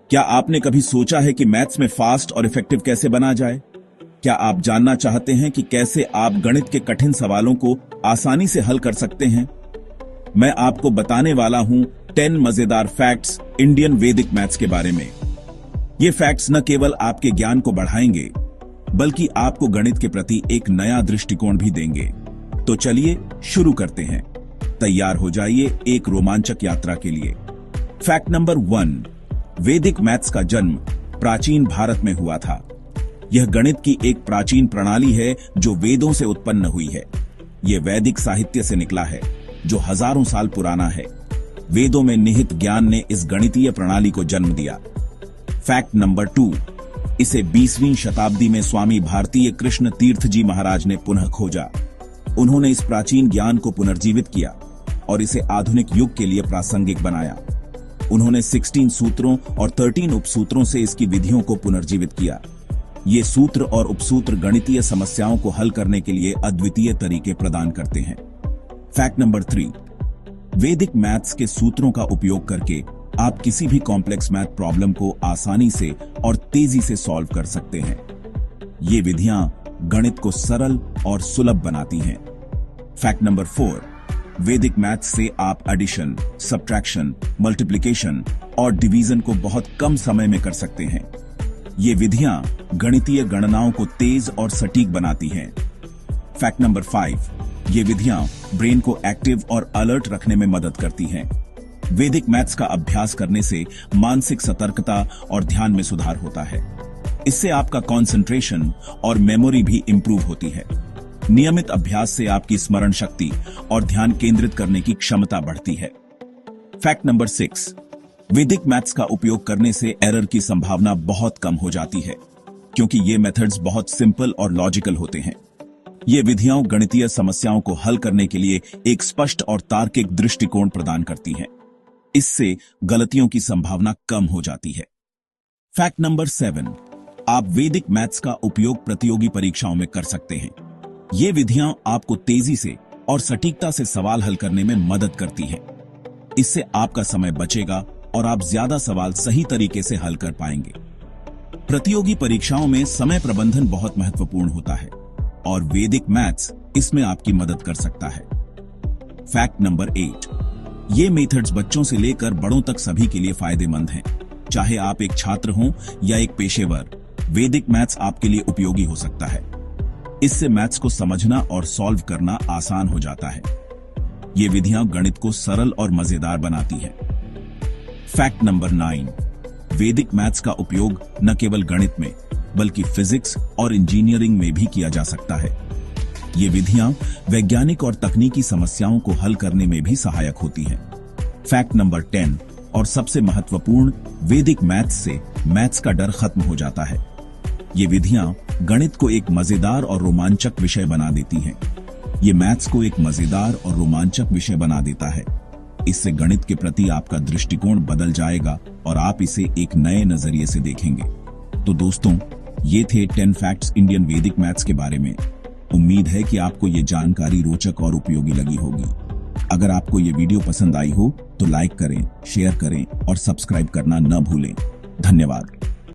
क्या आपने कभी सोचा है कि मैथ्स में फास्ट और इफेक्टिव कैसे बना जाए? क्या आप जानना चाहते हैं कि कैसे आप गणित के कठिन सवालों को आसानी से हल कर सकते हैं? मैं आपको बताने वाला हूं 10 मजेदार फैक्ट्स इंडियन वैदिक मैथ्स के बारे में। ये फैक्ट्स न केवल आपके ज्ञान को बढ़ाएंगे, बल्कि आपको गणित के प्रति एक नया दृष्टिकोण भी देंगे। तो चलिए शुरू करते हैं। तैयार हो जाइए एक रोमांचक यात्रा के लिए। फैक्ट नंबर 1, वैदिक मैथ्स का जन्म प्राचीन भारत में हुआ था। यह गणित की एक प्राचीन प्रणाली है जो वेदों से उत्पन्न हुई है। यह वैदिक साहित्य से निकला है जो हजारों साल पुराना है। वेदों में निहित ज्ञान ने इस गणितीय प्रणाली को जन्म दिया। फैक्ट नंबर 2, इसे 20वीं शताब्दी में स्वामी भारतीय कृष्ण तीर्थ जी महाराज ने पुनः खोजा। उन्होंने इस प्राचीन ज्ञान को पुनर्जीवित किया और इसे आधुनिक युग के लिए प्रासंगिक बनाया। उन्होंने 16 सूत्रों और 13 उपसूत्रों से इसकी विधियों को पुनर्जीवित किया। ये सूत्र और उपसूत्र गणितीय समस्याओं को हल करने के लिए अद्वितीय तरीके प्रदान करते हैं। फैक्ट नंबर 3, वैदिक मैथ्स के सूत्रों का उपयोग करके आप किसी भी कॉम्प्लेक्स मैथ प्रॉब्लम को आसानी से और तेजी से सॉल्व कर सकते हैं। ये विधियां गणित को सरल और सुलभ बनाती हैं। फैक्ट नंबर 4, वैदिक मैथ्स से आप एडिशन, सब्ट्रैक्शन, मल्टीप्लिकेशन और डिवीजन को बहुत कम समय में कर सकते हैं। ये विधियां गणितीय गणनाओं को तेज और सटीक बनाती हैं। फैक्ट नंबर 5, ये विधियां ब्रेन को एक्टिव और अलर्ट रखने में मदद करती हैं। वैदिक मैथ्स का अभ्यास करने से मानसिक सतर्कता और ध्यान में सुधार होता है। इससे आपका कंसंट्रेशन और मेमोरी भी इंप्रूव होती है। नियमित अभ्यास से आपकी स्मरण शक्ति और ध्यान केंद्रित करने की क्षमता बढ़ती है। फैक्ट नंबर 6, वैदिक मैथ्स का उपयोग करने से एरर की संभावना बहुत कम हो जाती है, क्योंकि ये मेथड्स बहुत सिंपल और लॉजिकल होते हैं। ये विधियां गणितीय समस्याओं को हल करने के लिए एक स्पष्ट और तार्किक दृष्टिकोण प्रदान करती हैं। इससे गलतियों की संभावना कम हो जाती है। फैक्ट नंबर 7, आप वैदिक मैथ्स का उपयोग प्रतियोगी परीक्षाओं में कर सकते हैं। ये विधियां आपको तेजी से और सटीकता से सवाल हल करने में मदद करती हैं। इससे आपका समय बचेगा और आप ज्यादा सवाल सही तरीके से हल कर पाएंगे। प्रतियोगी परीक्षाओं में समय प्रबंधन बहुत महत्वपूर्ण होता है और वैदिक मैथ्स इसमें आपकी मदद कर सकता है। फैक्ट नंबर 8, ये मेथड्स बच्चों से लेकर बड़ों तक सभी के लिए फायदेमंद हैं। चाहे आप एक छात्र हों या एक पेशेवर, वैदिक मैथ्स आपके लिए उपयोगी हो सकता है। इससे मैथ्स को समझना और सॉल्व करना आसान हो जाता है। ये विधियां गणित को सरल और मजेदार बनाती हैं। फैक्ट नंबर 9, वैदिक मैथ्स का उपयोग न केवल गणित में बल्कि फिजिक्स और इंजीनियरिंग में भी किया जा सकता है। ये विधियां वैज्ञानिक और तकनीकी समस्याओं को हल करने में भी सहायक होती हैं। फैक्ट नंबर 10 और सबसे महत्वपूर्ण, वैदिक मैथ्स से मैथ्स का डर खत्म हो जाता है। ये विधियां गणित को एक मजेदार और रोमांचक विषय बना देती हैं। ये मैथ्स को एक मजेदार और रोमांचक विषय बना देता है। इससे गणित के प्रति आपका दृष्टिकोण बदल जाएगा और आप इसे एक नए नजरिए से देखेंगे। तो दोस्तों, ये थे 10 फैक्ट्स इंडियन वैदिक मैथ्स के बारे में। उम्मीद है कि आपको ये जानकारी रोचक और उपयोगी लगी होगी। अगर आपको ये वीडियो पसंद आई हो तो लाइक करें, शेयर करें और सब्सक्राइब करना न भूलें। धन्यवाद।